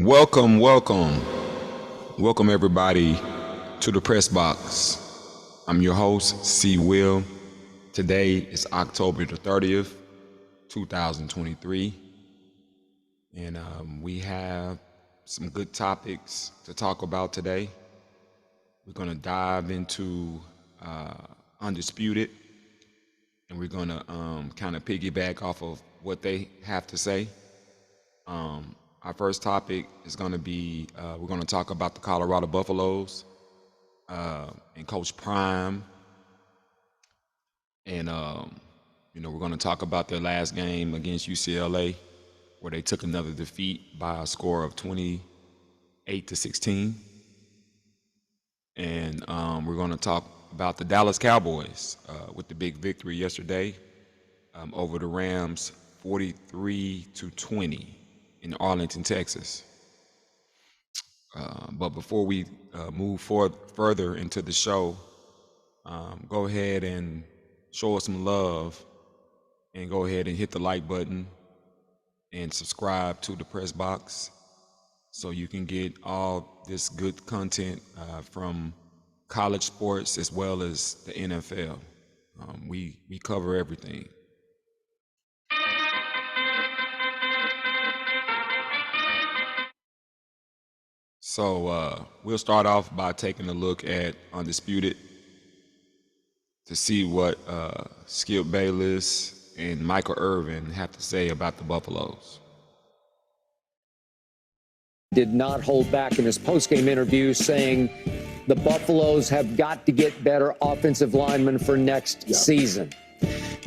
Welcome everybody to the press box. I'm your host, Cee Will. Today is October the 30th, 2023, and we have some good topics to talk about today. We're going to dive into Undisputed, and we're going to kind of piggyback off of what they have to say. Our first topic is going to be, we're going to talk about the Colorado Buffaloes and Coach Prime. And, we're going to talk about their last game against UCLA, where they took another defeat by a score of 28-16. And we're going to talk about the Dallas Cowboys with the big victory yesterday over the Rams, 43-20. In Arlington, Texas. But before we move further into the show, go ahead and show us some love and go ahead and hit the like button and subscribe to the press box so you can get all this good content from college sports as well as the NFL. We cover everything. So we'll start off by taking a look at Undisputed to see what Skip Bayless and Michael Irvin have to say about the Buffaloes. Did not hold back in his postgame interview, saying the Buffaloes have got to get better offensive linemen for next season.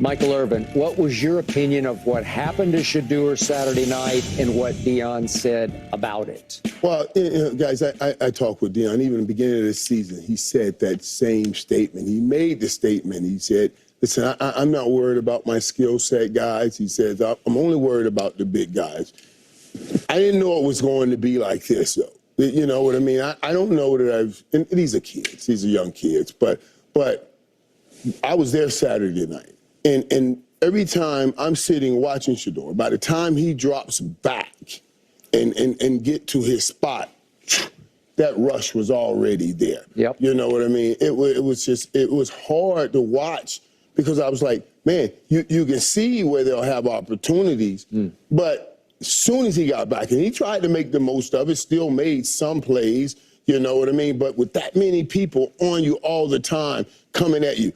Michael Irvin, what was your opinion of what happened to Shaduer Saturday night and what Deion said about it? Well, guys, I talked with Deion even in the beginning of this season. He said that same statement. He made the statement. He said, listen, I'm not worried about my skill set, guys. He says, I'm only worried about the big guys. I didn't know it was going to be like this, though. You know what I mean? I don't know that and these are kids. These are young kids. But I was there Saturday night. And every time I'm sitting watching Shaduer, by the time he drops back and get to his spot, that rush was already there. Yep. You know what I mean? It was hard to watch because I was like, man, you can see where they'll have opportunities. But as soon as he got back, and he tried to make the most of it, still made some plays, you know what I mean? But with that many people on you all the time coming at you,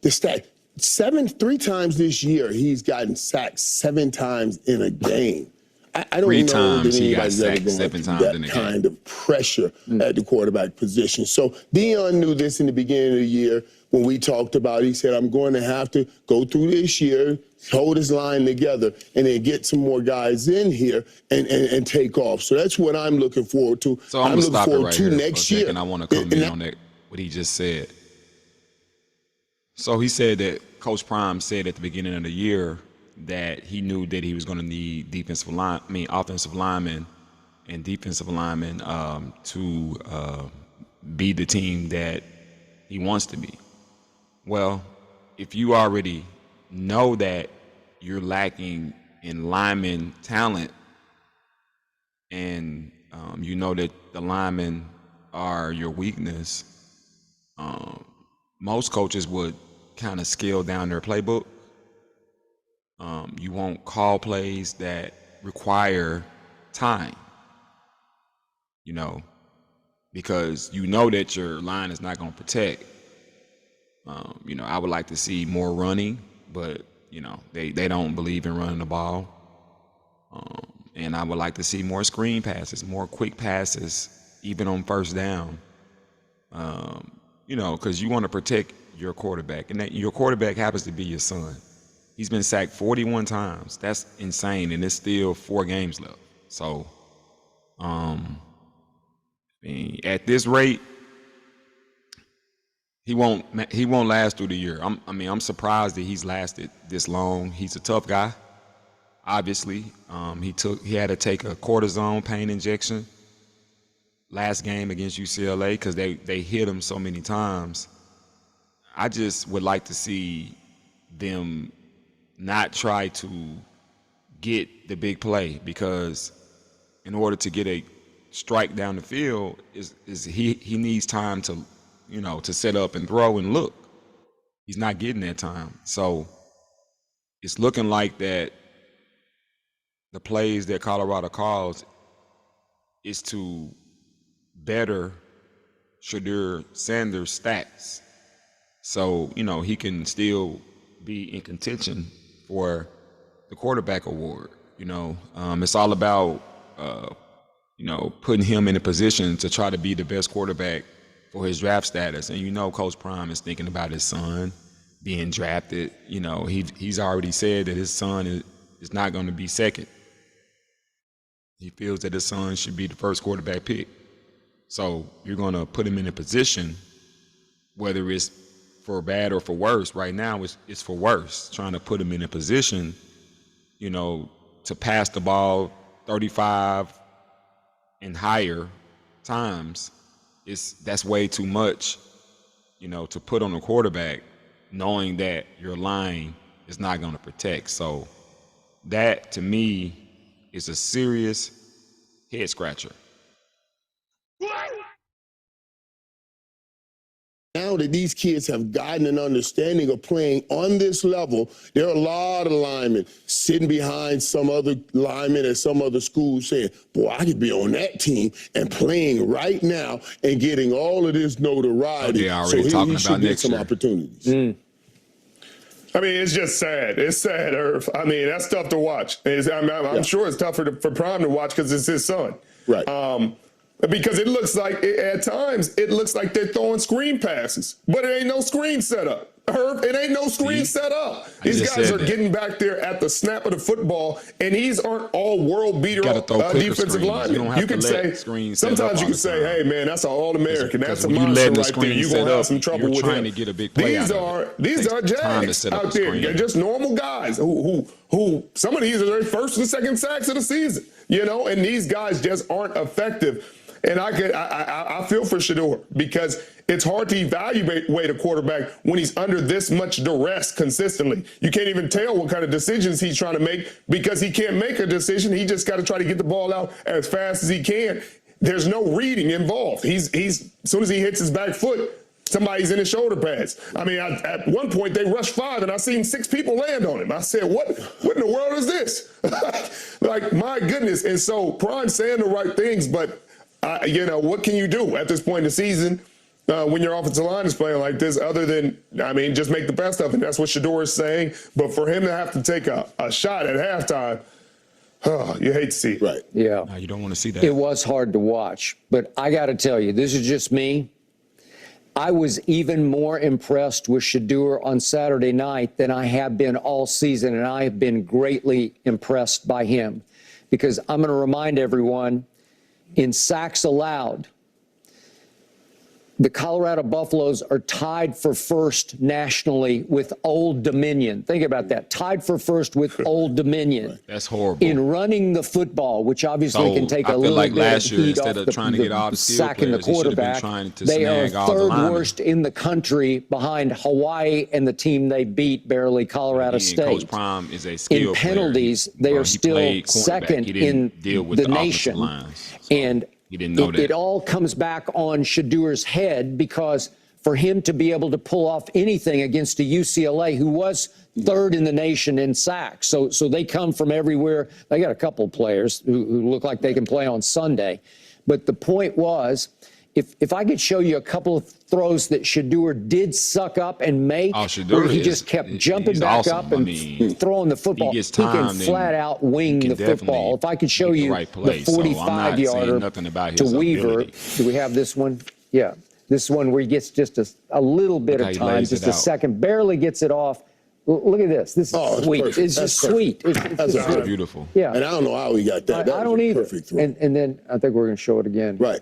the stat, 3 times this year, he's gotten sacked 7 times in a game. I don't know that anybody's ever going through that kind of pressure at the quarterback position. So Deion knew this in the beginning of the year when we talked about it. He said, I'm going to have to go through this year, hold his line together, and then get some more guys in here and take off. So that's what I'm looking forward to. So I'm looking forward to next year. And I want to comment on that, what he just said. So he said that Coach Prime said at the beginning of the year that he knew that he was going to need offensive linemen and defensive linemen to be the team that he wants to be. Well, if you already know that you're lacking in lineman talent and you know that the linemen are your weakness, most coaches would kind of scale down their playbook. You won't call plays that require time, because you know that your line is not going to protect. I would like to see more running, but, they don't believe in running the ball. And I would like to see more screen passes, more quick passes, even on first down, because you want to protect your quarterback, and that your quarterback happens to be your son. He's been sacked 41 times. That's insane, and there's still 4 games left. So, at this rate, he won't last through the year. I'm surprised that he's lasted this long. He's a tough guy. Obviously, he had to take a cortisone pain injection last game against UCLA because they hit him so many times. I just would like to see them not try to get the big play because in order to get a strike down the field is he needs time to, to set up and throw and look. He's not getting that time. So it's looking like that the plays that Colorado calls is to better Shaduer Sanders' stats. So, he can still be in contention for the quarterback award. It's all about, putting him in a position to try to be the best quarterback for his draft status. And, Coach Prime is thinking about his son being drafted. He's already said that his son is not going to be second. He feels that his son should be the first quarterback pick. So you're going to put him in a position, whether it's for bad or for worse. Right now, it's for worse, trying to put him in a position, to pass the ball 35 and higher times. That's way too much, to put on a quarterback, knowing that your line is not going to protect. So that, to me, is a serious head scratcher. Now that these kids have gotten an understanding of playing on this level, there are a lot of linemen sitting behind some other linemen at some other school saying, boy, I could be on that team and playing right now and getting all of this notoriety. So he should get some opportunities. I mean, it's just sad. It's sad, Irv. I mean, that's tough to watch. I'm sure it's tougher for Prime to watch because it's his son. Right. Because it looks like, at times, it looks like they're throwing screen passes, but it ain't no screen set up. Herb, it ain't no screen set up. These guys are getting back there at the snap of the football, and these aren't all world beater defensive linemen. You can say, sometimes you can say, hey, man, that's an All-American. That's a monster right there. You're going to have some trouble with him. These are Jags out there. They're just normal guys who some of these are their first and second sacks of the season, and these guys just aren't effective. And I feel for Shaduer because it's hard to evaluate a quarterback when he's under this much duress consistently. You can't even tell what kind of decisions he's trying to make because he can't make a decision. He just got to try to get the ball out as fast as he can. There's no reading involved. He's as soon as he hits his back foot, somebody's in his shoulder pads. I mean, at one point they rushed 5 and I seen 6 people land on him. I said, what in the world is this? Like, my goodness. And so Prime's saying the right things, but what can you do at this point in the season when your offensive line is playing like this other than, just make the best of it? That's what Shaduer is saying. But for him to have to take a shot at halftime, you hate to see it. Right. Yeah. No, you don't want to see that. It was hard to watch. But I got to tell you, this is just me. I was even more impressed with Shaduer on Saturday night than I have been all season, and I have been greatly impressed by him. Because I'm going to remind everyone, in sacks allowed, the Colorado Buffaloes are tied for first nationally with Old Dominion. Think about that. Tied for first with Old Dominion. That's horrible. In running the football, which obviously can take a little bit of heat off the sacking the quarterback. They are third worst in the country behind Hawaii and the team they beat barely, Colorado State. Coach Prime is a skilled in penalties, they are still second in the nation. And it all comes back on Shaduer's head because for him to be able to pull off anything against a UCLA who was third in the nation in sacks. So they come from everywhere. They got a couple of players who look like they can play on Sunday. But the point was, if I could show you a couple of throws that Shaduer did suck up and make, where he just kept jumping back up and throwing the football, he can flat out wing the football. If I could show you the 45-yarder to Weaver. Do we have this one? Yeah. This one where he gets just a little bit of time, just a second, barely gets it off. Look at this. This is sweet. Perfect. It's just sweet. That's beautiful. Yeah. And I don't know how he got that. I don't either. And then I think we're going to show it again. Right.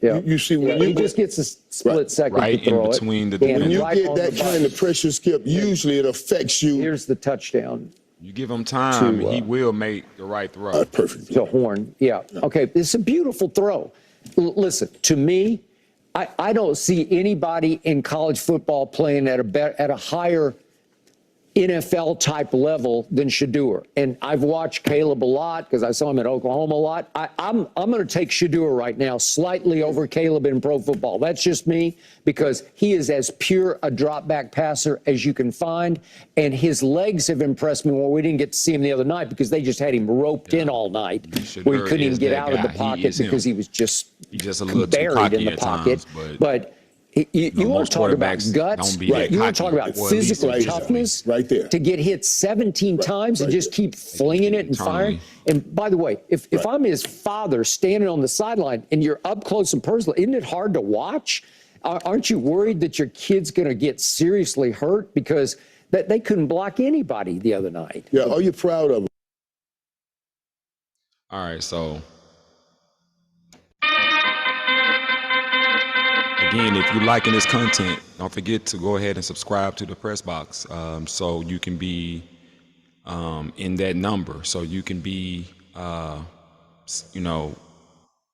Yeah. You see, when he just gets a split second to throw in between it. When you get that kind of pressure, Skip, usually it affects you. Here's the touchdown. You give him time, he will make the right throw. Perfect. To Horn. Yeah. Okay. It's a beautiful throw. Listen, to me, I don't see anybody in college football playing at a higher NFL type level than Shaduer. And I've watched Caleb a lot because I saw him at Oklahoma a lot. I'm going to take Shaduer right now slightly over Caleb in pro football. That's just me, because he is as pure a drop back passer as you can find. And his legs have impressed me. Well, we didn't get to see him the other night because they just had him roped in all night. Where he couldn't even get out of the pocket because he was just a little buried in the pocket. But you want to talk about guts? You want to talk about physical toughness? Right there. To get hit 17 times and just keep flinging it and firing. And by the way, if I'm his father standing on the sideline and you're up close and personal, isn't it hard to watch? Aren't you worried that your kid's going to get seriously hurt because they couldn't block anybody the other night? Yeah, are you proud of him? All right, so again, if you're liking this content, don't forget to go ahead and subscribe to the Press Box, so you can be in that number, so you can be,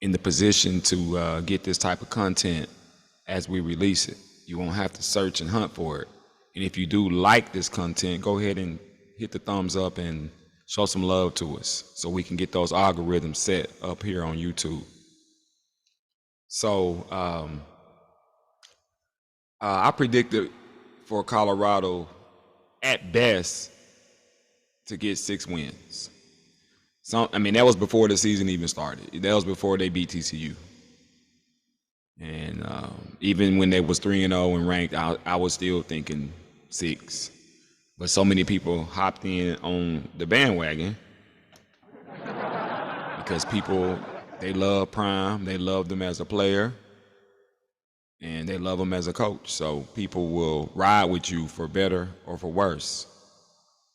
in the position to get this type of content as we release it. You won't have to search and hunt for it. And if you do like this content, go ahead and hit the thumbs up and show some love to us so we can get those algorithms set up here on YouTube. So I predicted for Colorado at best to get 6 wins. That was before the season even started. That was before they beat TCU. And even when they was 3-0 and ranked, I was still thinking 6. But so many people hopped in on the bandwagon because they love Prime, they love them as a player, and they love him as a coach. So people will ride with you for better or for worse,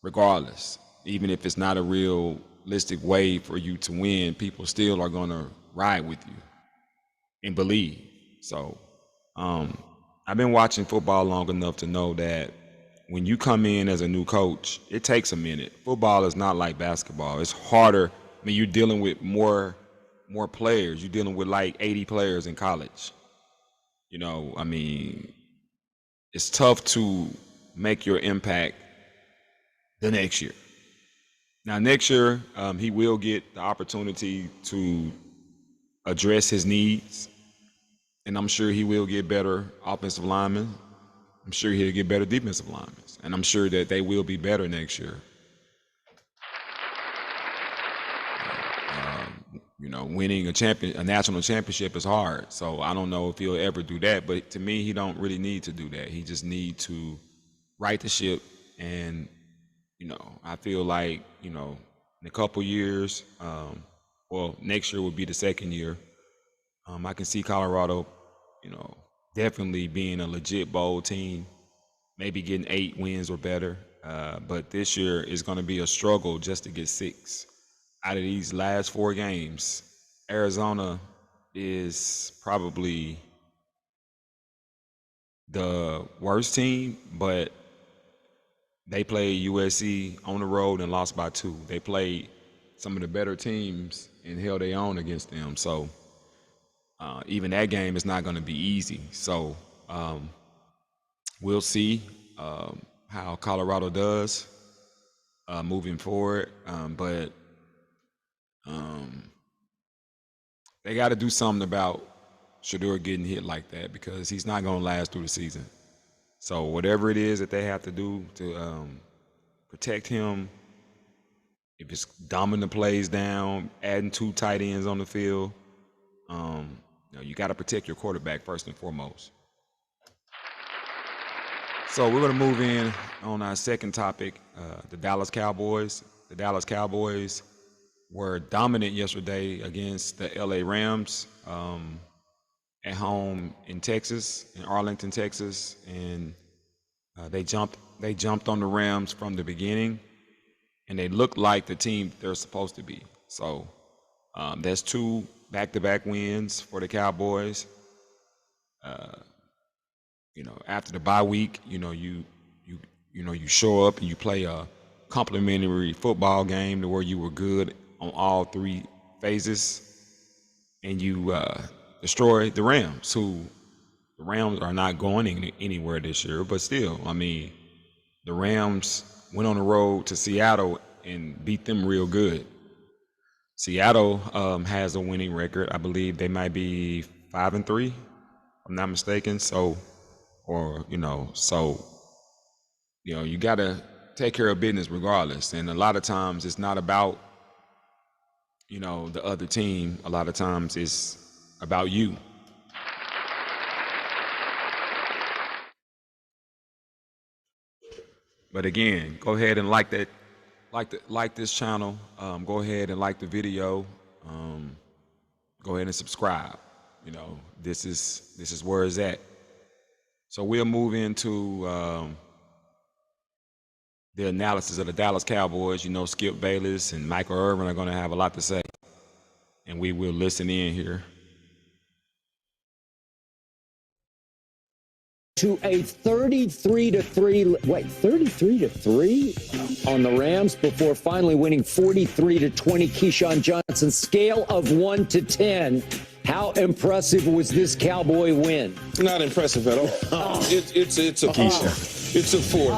regardless. Even if it's not a realistic way for you to win, people still are going to ride with you and believe. So I've been watching football long enough to know that when you come in as a new coach, it takes a minute. Football is not like basketball. It's harder. You're dealing with more players. You're dealing with like 80 players in college. It's tough to make your impact the next year. Now, next year, he will get the opportunity to address his needs, and I'm sure he will get better offensive linemen. I'm sure he'll get better defensive linemen, and I'm sure that they will be better next year. Winning a national championship is hard, so I don't know if he'll ever do that. But to me, he don't really need to do that. He just need to right the ship, and I feel like in a couple years, next year will be the second year. I can see Colorado, definitely being a legit bowl team, maybe getting 8 wins or better. But this year is going to be a struggle just to get 6. Out of these last 4 games, Arizona is probably the worst team, but they played USC on the road and lost by 2. They played some of the better teams and held their own against them. So even that game is not going to be easy. So we'll see how Colorado does moving forward. But they got to do something about Shaduer getting hit like that, because he's not going to last through the season. So whatever it is that they have to do to protect him, if it's dumbing the plays down, adding 2 tight ends on the field, you got to protect your quarterback first and foremost. So we're going to move in on our second topic, the Dallas Cowboys. The Dallas Cowboys were dominant yesterday against the LA Rams at home in Texas, in Arlington, Texas, and they jumped on the Rams from the beginning, and they looked like the team they're supposed to be. So that's 2 back-to-back wins for the Cowboys. After the bye week, you show up and you play a complimentary football game to where you were good on all 3 phases, and you destroy the Rams, who the Rams are not going anywhere this year. But still, the Rams went on the road to Seattle and beat them real good. Seattle has a winning record. I believe they might be 5-3, if I'm not mistaken. So, you got to take care of business regardless. And a lot of times it's not about, the other team. A lot of times it's about you. But again, go ahead and like this channel. Go ahead and like the video. Go ahead and subscribe. This is where it's at. So we'll move into the analysis of the Dallas Cowboys. Skip Bayless and Michael Irvin are going to have a lot to say, and we will listen in here. To a 33-3 on the Rams before finally winning 43-20. Keyshawn Johnson, scale of 1 to 10. How impressive was this Cowboy win? Not impressive at all. It's a Keyshawn. It's a 4.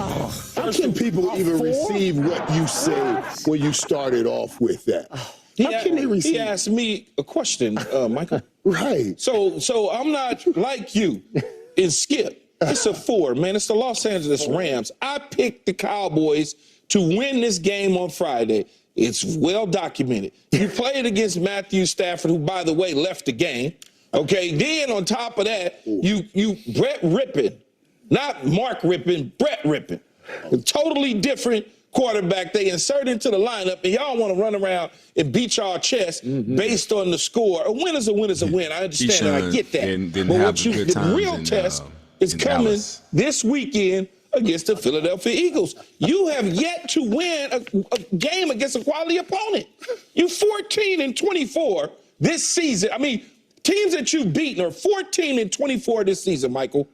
How can people even receive what you say when you started off with that? How can they receive? He asked me a question, Michael. Right. So I'm not like you in Skip. It's a 4, man. It's the Los Angeles Rams. I picked the Cowboys to win this game on Friday. It's well documented. You played against Matthew Stafford, who, by the way, left the game. Okay. Then on top of that, you Brett Rippin, not Mark Rippin, Brett Rippin, a totally different quarterback they insert into the lineup, and y'all want to run around and beat y'all chest based on the score. A win is a win is a win. I understand and I get that. Didn't but have what the real test is coming Dallas this weekend against the Philadelphia Eagles. You have yet to win a game against a quality opponent. You 14-24 this season. I mean, teams that you've beaten are 14-24 this season, Michael.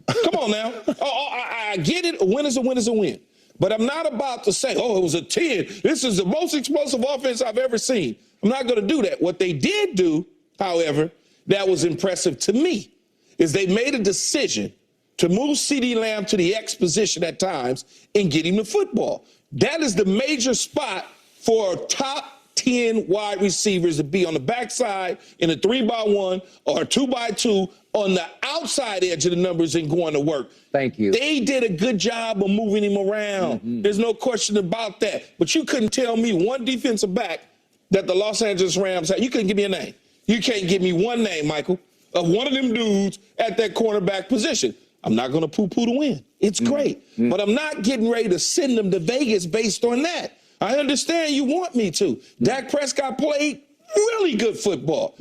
Come on now. I get it. A win is a win is a win. But I'm not about to say, it was a 10. This is the most explosive offense I've ever seen. I'm not going to do that. What they did do, however, that was impressive to me, is they made a decision to move CeeDee Lamb to the X position at times and get him the football. That is the major spot for top 10 wide receivers to be on the backside in a 3-by-1 or a 2-by-2 on the outside edge of the numbers and going to work. Thank you. They did a good job of moving him around. There's no question about that. But you couldn't tell me one defensive back that the Los Angeles Rams had. You couldn't give me a name. You can't give me one name, Michael, of one of them dudes at that cornerback position. I'm not going to poo-poo the win. It's great. But I'm not getting ready to send them to Vegas based on that. I understand you want me to. Dak Prescott played really good football.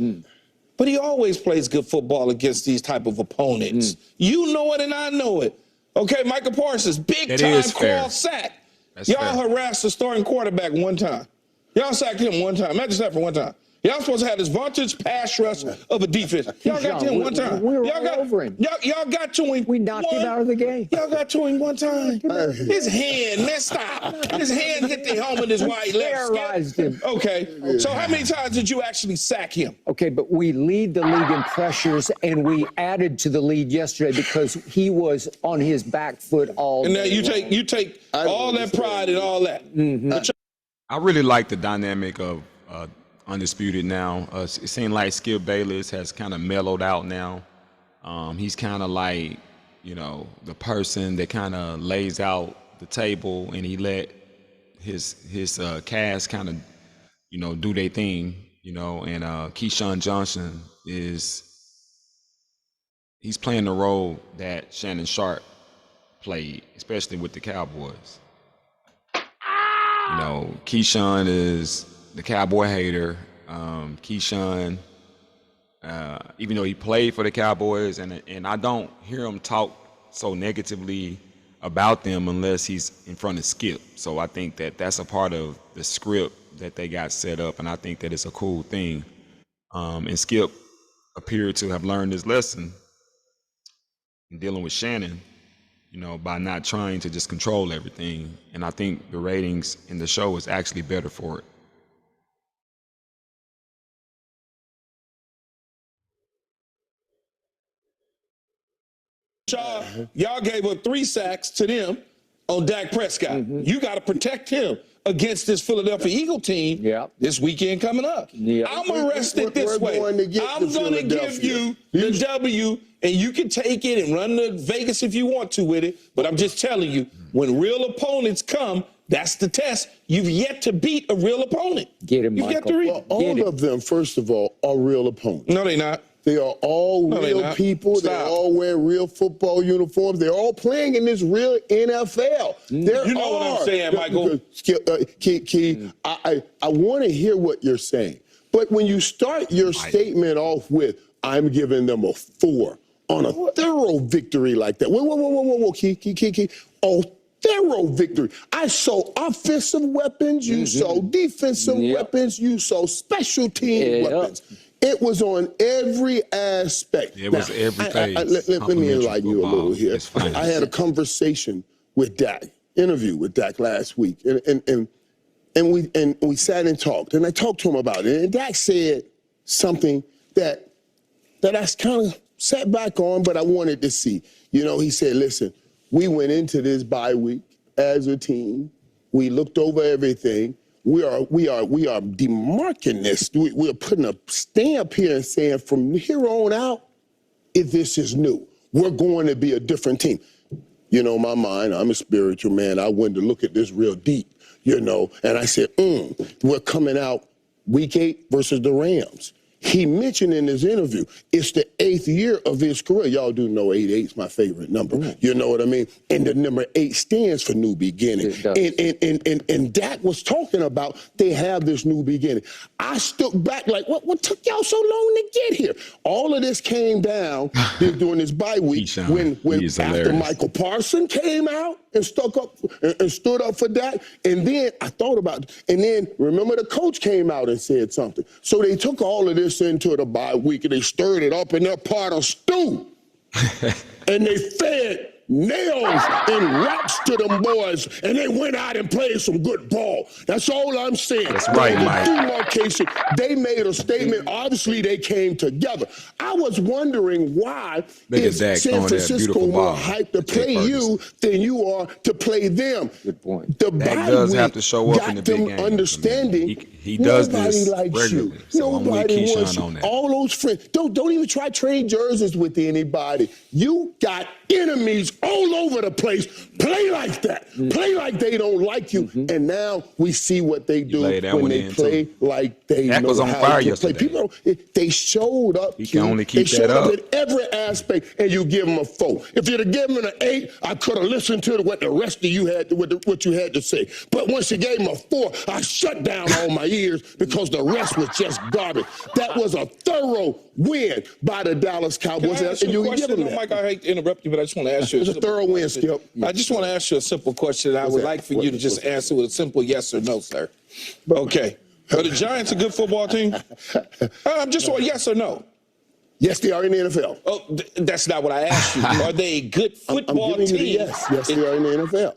But he always plays good football against these type of opponents. You know it and I know it. Okay, Michael Parsons, big-time call sack. Y'all harassed the starting quarterback one time. Y'all sacked him one time. Matthew Stafford one time. Y'all supposed to have this vantage pass rush of a defense. Y'all got to him one time. We were all over him. Y'all got to him. We knocked him out of the game. Y'all got to him one time. His hand messed up. His hand hit the helmet is why he left. Terrorized him. Okay. So how many times did you actually sack him? Okay, but we lead the league in pressures, and we added to the lead yesterday because he was on his back foot all and day. And now you take all that pride and all that. I really like the dynamic of Undisputed now. It seems like Skip Bayless has kind of mellowed out now. He's kind of like, the person that kind of lays out the table and he let his cast kind of, do their thing, and Keyshawn Johnson he's playing the role that Shannon Sharp played, especially with the Cowboys. Keyshawn is the Cowboy hater. Keyshawn, even though he played for the Cowboys, and I don't hear him talk so negatively about them unless he's in front of Skip. So I think that that's a part of the script that they got set up, and I think that it's a cool thing. And Skip appeared to have learned his lesson in dealing with Shannon, by not trying to just control everything. And I think the ratings in the show is actually better for it. Y'all gave up 3 sacks to them on Dak Prescott. You got to protect him against this Philadelphia Eagle team this weekend coming up. I'm going to rest it this way. I'm going to give you the W, and you can take it and run to Vegas if you want to with it. But I'm just telling you, when real opponents come, that's the test. You've yet to beat a real opponent. Get him, You've Michael. Well, all of them, first of all, are real opponents. No, they're not. They are all real people. Stop. They all wear real football uniforms. They're all playing in this real NFL. You know what I'm saying, Michael. Key, I want to hear what you're saying. But when you start your statement off with, I'm giving them a 4 on a thorough victory like that. Whoa, Key. A thorough victory. I saw offensive weapons. You saw defensive weapons. You saw special team weapons. It was on every aspect. It was every phase. Let me enlighten you a little here. I had a conversation with Dak, interview with Dak last week, and we sat and talked, and I talked to him about it, and Dak said something that I kind of sat back on, but I wanted to see. You know, he said, listen, we went into this bye week as a team. We looked over everything. We are demarking this. We're putting a stamp here and saying from here on out, if this is new, we're going to be a different team. You know, my mind, I'm a spiritual man. I wanted to look at this real deep, you know, and I said, we're coming out week 8 versus the Rams. He mentioned in his interview, it's the 8th year of his career. Y'all do know 8's my favorite number. You know what I mean? And the number 8 stands for new beginning. And Dak was talking about they have this new beginning. I stood back like, what took y'all so long to get here? All of this came down during this bye week when after Michael Parsons came out and stuck up and stood up for Dak. And then I thought about it. And then remember the coach came out and said something. So they took all of this into the bye week and they stirred it up in their pot of stew. And they fed nails and rocks to them boys, and they went out and played some good ball. That's all I'm saying. That's right, Mike. Demarcation, they made a statement. Obviously, they came together. I was wondering why is San Francisco more hyped to play you than you are to play them. Good point. The Dak does have to show up in the big game. Understanding. He does this likes regularly. you. So Nobody wants you. on that. All those friends. Don't even try trade jerseys with anybody. You got enemies all over the place. Play like that. Play like they don't like you. And now we see what they do when they play like they know how to play. People, they showed up. He can only keep that up. They showed up in every aspect, and you give them a 4. If you'd have given them an 8, I could have listened to what the rest of you had, what you had to say. But once you gave them a 4, I shut down all my ears because the rest was just garbage. That was a thorough win by the Dallas Cowboys. And you can give them that. Mike, I hate to interrupt you, but I just want to ask you. It's a thorough win, Skip. I just want to ask you a simple question. I would like for you to just answer with a simple yes or no, sir. Okay. Are the Giants a good football team? I'm just want yes or no. Yes, they are in the NFL. Oh, that's not what I asked you. Are they a good football team? Yes, they are in the NFL.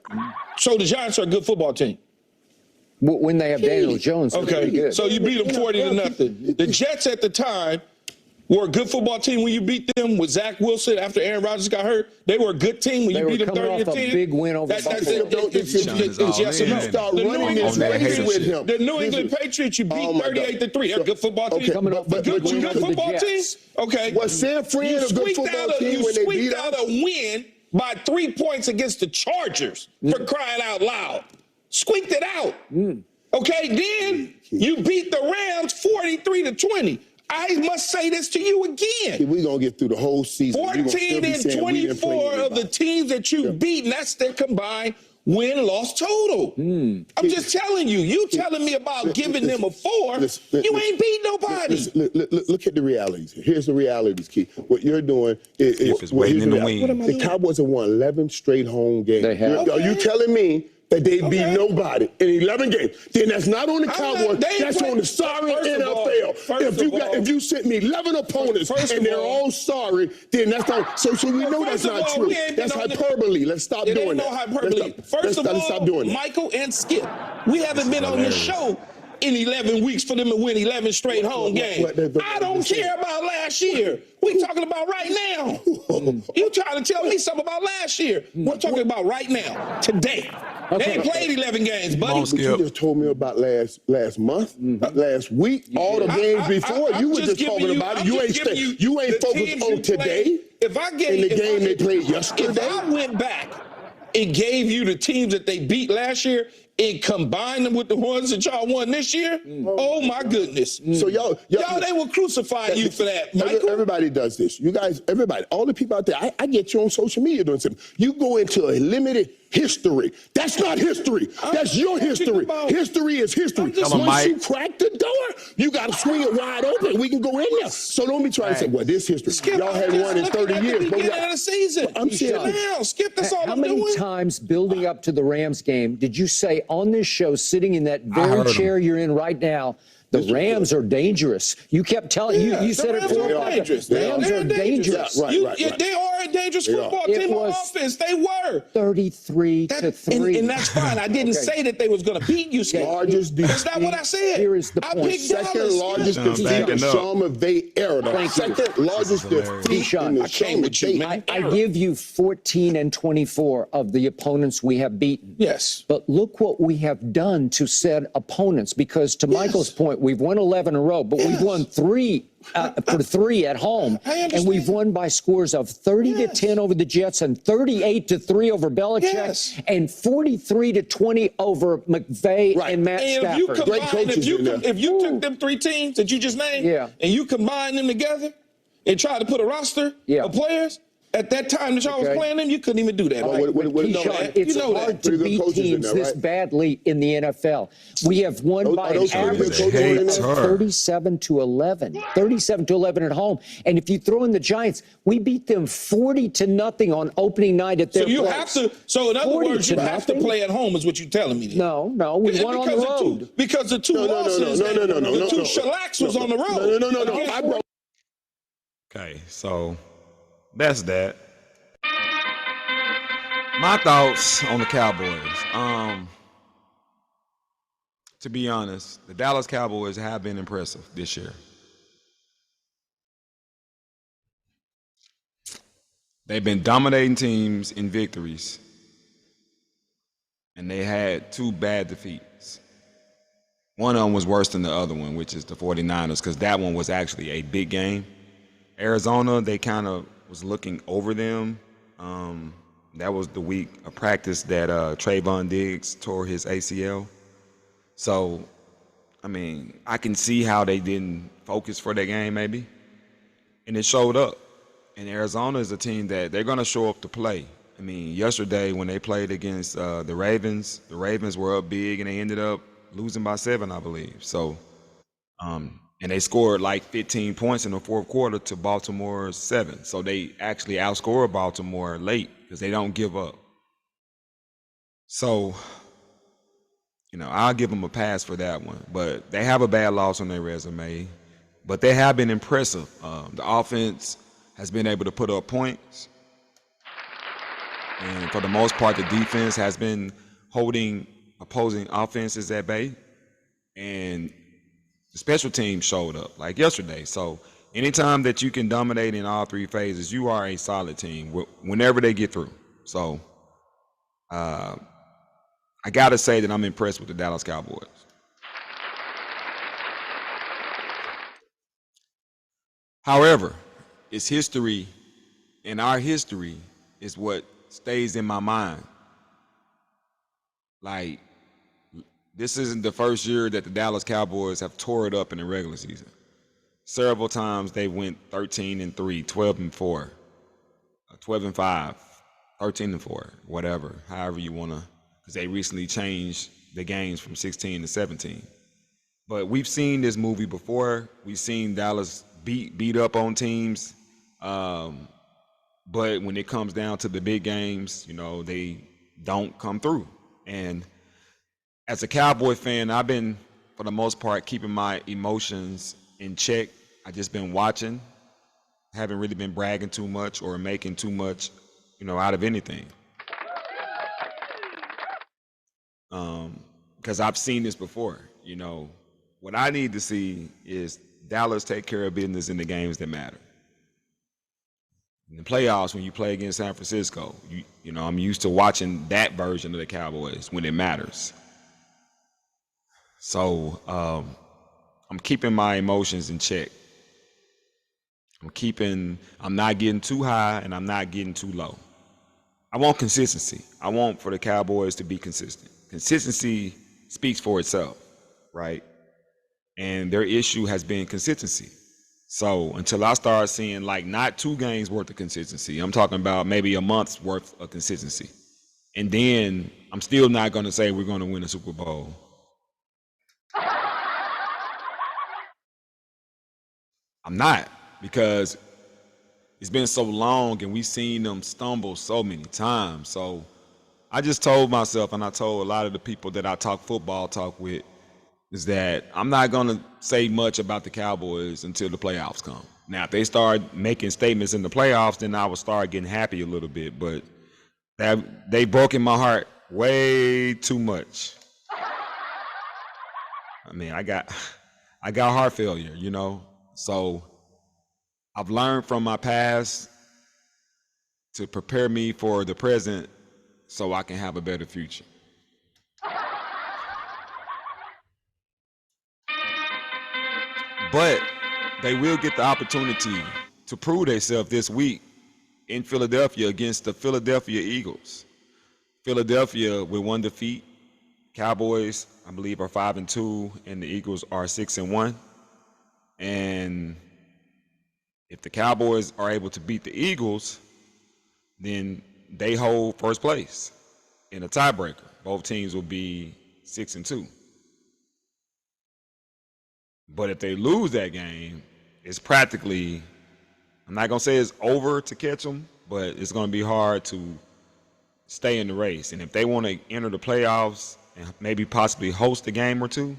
So the Giants are a good football team. When they have Daniel Jones, okay. So you beat them 40-0. The Jets at the time were a good football team when you beat them with Zach Wilson after Aaron Rodgers got hurt. They were a good team when you beat them 30-10. A big win over Buffalo. Yes or no? The New England Patriots, you beat 38-3. They're a good football team. Good football team. Okay. Was San Fran a good football team when they beat You squeaked out a win by 3 points against the Chargers for crying out loud. Squeaked it out. Okay, then you beat the Rams 43-20. I must say this to you again. We're going to get through the whole season. 14-24 of the teams that you beat, and that's their combined win-loss total. I'm just telling you. You telling me about giving them a 4. You ain't beat nobody. Look at the realities. Here's the realities, Key. What you're doing is waiting in the wings. The Cowboys have won 11 straight home games. They have. Are you telling me that they beat nobody in 11 games? Then that's not on the Cowboys. That's on the sorry NFL. If you sent me 11 opponents and they're all sorry, then that's not. So we know that's not true. That's hyperbole. Let's stop doing that. Hyperbole. First of all, Michael and Skip, we haven't been on this show in 11 weeks for them to win 11 straight home games. I don't care about last year. We talking about right now. You trying to tell me something about last year. We're talking about right now, today. They ain't played 11 games, buddy. But you just told me about last month, last week, all the games before. You were just talking about it. You ain't focused on today. If I get in the game they played yesterday. If I went back and gave you the teams that they beat last year and combined them with the ones that y'all won this year, oh my goodness. So y'all, they will crucify you for that, Michael. Everybody does this. You guys, everybody, all the people out there, I get you on social media doing something. You go into a limited history. That's not history. That's your history. History is history. Once you crack the door, you got to swing it wide open. We can go in there. So don't be trying to say, well, this history. Skip, y'all had won in 30 years. But of the season. I'm saying now, Skip, that's all How I'm doing. many times building up to the Rams game did you say on this show, sitting in that very chair you're in right now, the Rams are dangerous? You kept telling you said it for dangerous. Rams are dangerous. Right. They are a dangerous football team on offense. They were 33-3, and that's fine. I didn't say that they was going to beat you. Largest That's not what I said. Here is the point. Second largest defeat in the Sean McVay era. Second largest defeat in the Sean McVay. I give you 14 and 24 of the opponents we have beaten. Yes. But look what we have done to said opponents, because to Michael's point, we've won 11 in a row, but we've won 3 for 3 at home. And we've won by scores of 30-10 over the Jets and 38-3 over Belichick and 43-20 over McVay and Matt Stafford. If you took them 3 teams that you just named and you combine them together and try to put a roster of players, at that time that y'all was playing them, you couldn't even do that. It's hard to beat teams this badly in the NFL. We have won by an average of 37-11. 37-11 at home. And if you throw in the Giants, we beat them 40-0 on opening night at their place. So in other words, you have to play at home is what you're telling me. No, we won on the road. Because the 2 losses, the 2 shellacks was on the road. No. Okay, so that's that. My thoughts on the Cowboys. To be honest, the Dallas Cowboys have been impressive this year. They've been dominating teams in victories, and they had 2 bad defeats. One of them was worse than the other one, which is the 49ers, because that one was actually a big game. Arizona, they kind of was looking over them. That was the week of practice that Trayvon Diggs tore his ACL. So, I mean, I can see how they didn't focus for that game maybe. And it showed up. And Arizona is a team that they're going to show up to play. I mean, yesterday when they played against the Ravens were up big and they ended up losing by 7, I believe. So, and they scored like 15 points in the fourth quarter to Baltimore's 7. So they actually outscored Baltimore late because they don't give up. So, I'll give them a pass for that one. But they have a bad loss on their resume. But they have been impressive. The offense has been able to put up points. And for the most part, the defense has been holding opposing offenses at bay. And the special team showed up like yesterday. So anytime that you can dominate in all 3 phases, you are a solid team whenever they get through. So I got to say that I'm impressed with the Dallas Cowboys. However, it's history, and our history is what stays in my mind. Like, this isn't the first year that the Dallas Cowboys have tore it up in the regular season. Several times they went 13-3, 12-4, 12-5, 13-4, whatever, however you want to, because they recently changed the games from 16 to 17. But we've seen this movie before. We've seen Dallas beat up on teams. But when it comes down to the big games, they don't come through. And as a Cowboy fan, I've been, for the most part, keeping my emotions in check. I've just been watching. Haven't really been bragging too much or making too much, out of anything. Because I've seen this before, What I need to see is Dallas take care of business in the games that matter. In the playoffs, when you play against San Francisco, you know, I'm used to watching that version of the Cowboys when it matters. So I'm keeping my emotions in check. I'm not getting too high and I'm not getting too low. I want consistency. I want for the Cowboys to be consistent. Consistency speaks for itself, right? And their issue has been consistency. So until I start seeing like not 2 games worth of consistency, I'm talking about maybe a month's worth of consistency. And then I'm still not going to say we're going to win a Super Bowl. I'm not, because it's been so long and we've seen them stumble so many times. So I just told myself, and I told a lot of the people that I talk football talk with, is that I'm not going to say much about the Cowboys until the playoffs come. Now, if they start making statements in the playoffs, then I will start getting happy a little bit. But they've broken my heart way too much. I mean, I got heart failure, you know. So I've learned from my past to prepare me for the present so I can have a better future. But they will get the opportunity to prove themselves this week in Philadelphia against the Philadelphia Eagles. Philadelphia with 1 defeat. Cowboys, I believe, are 5-2, and the Eagles are 6-1. And if the Cowboys are able to beat the Eagles, then they hold first place in a tiebreaker. Both teams will be 6-2. But if they lose that game, it's practically, I'm not going to say it's over to catch them, but it's going to be hard to stay in the race. And if they want to enter the playoffs and maybe possibly host a game or two,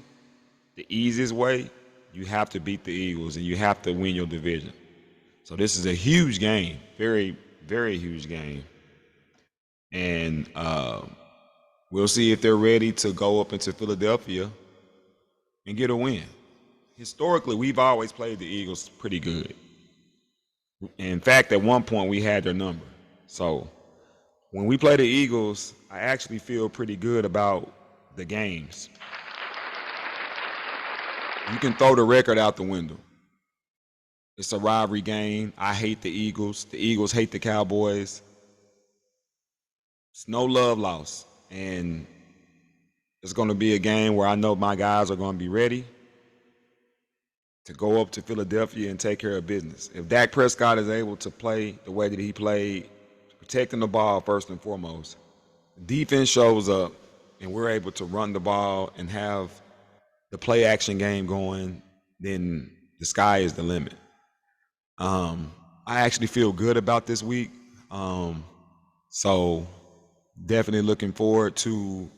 the easiest way, you have to beat the Eagles and you have to win your division. So this is a huge game, very, very huge game. And we'll see if they're ready to go up into Philadelphia and get a win. Historically, we've always played the Eagles pretty good. In fact, at one point, we had their number. So when we play the Eagles, I actually feel pretty good about the games. You can throw the record out the window. It's a rivalry game. I hate the Eagles. The Eagles hate the Cowboys. It's no love lost. And it's going to be a game where I know my guys are going to be ready to go up to Philadelphia and take care of business. If Dak Prescott is able to play the way that he played, protecting the ball first and foremost, defense shows up and we're able to run the ball and have the play action game going, then the sky is the limit. I actually feel good about this week. So definitely looking forward to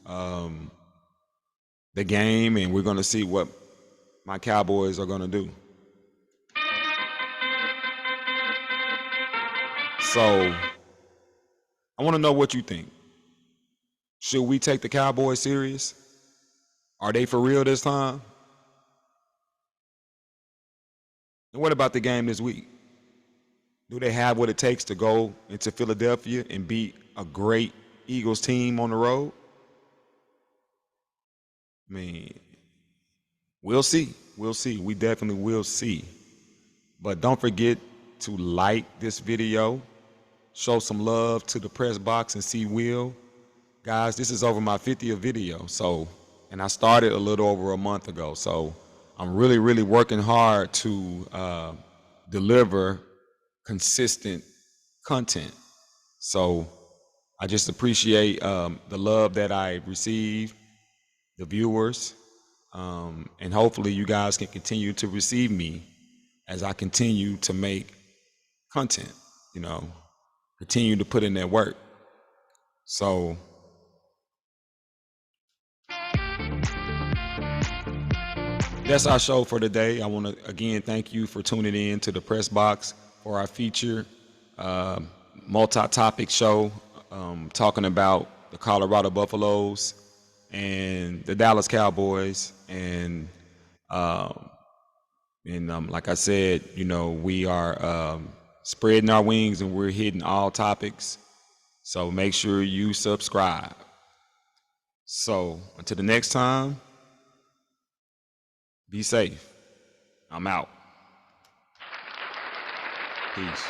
the game, and we're going to see what my Cowboys are going to do. So I want to know what you think. Should we take the Cowboys serious? Are they for real this time? And what about the game this week? Do they have what it takes to go into Philadelphia and beat a great Eagles team on the road? I mean, we'll see. We'll see. We definitely will see. But don't forget to like this video. Show some love to the press box and Cee Will. Guys, this is over my 50th video. And I started a little over a month ago. So I'm really, really working hard to deliver consistent content. So I just appreciate the love that I receive, the viewers, and hopefully you guys can continue to receive me as I continue to make content, continue to put in that work. So that's our show for today. I want to again thank you for tuning in to the Press Box for our feature multi-topic show talking about the Colorado Buffaloes and the Dallas Cowboys and Like I said, you know, we are spreading our wings and we're hitting all topics. So make sure you subscribe. So until the next time, be safe. I'm out. Peace.